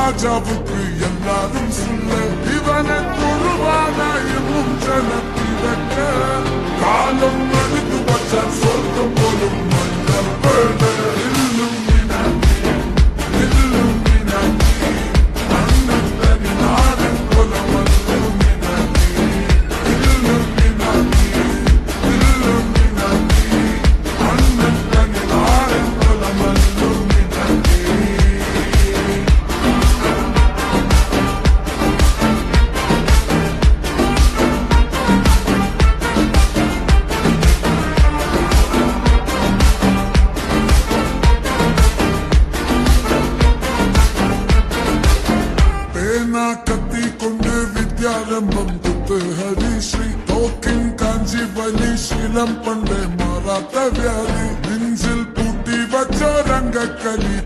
ராஜாவுக்கு எல்லாரும் சொல்ல இவனை தொழுவானாயும் ஜனத்தி வைக்க காலம் அழுது வச்சான் சொர்க்கம் போலும் மன்னர் பேட இல்லும் கத்தி கொண்டு வித்யாரம்பம் குத்து ஹரிஸ்ரீ தோக்கின் காஞ்சி வலி சீலம் பண்டே மாறாத்த வியாதி நெஞ்சில் பூட்டி வச்ச ரங்க கலி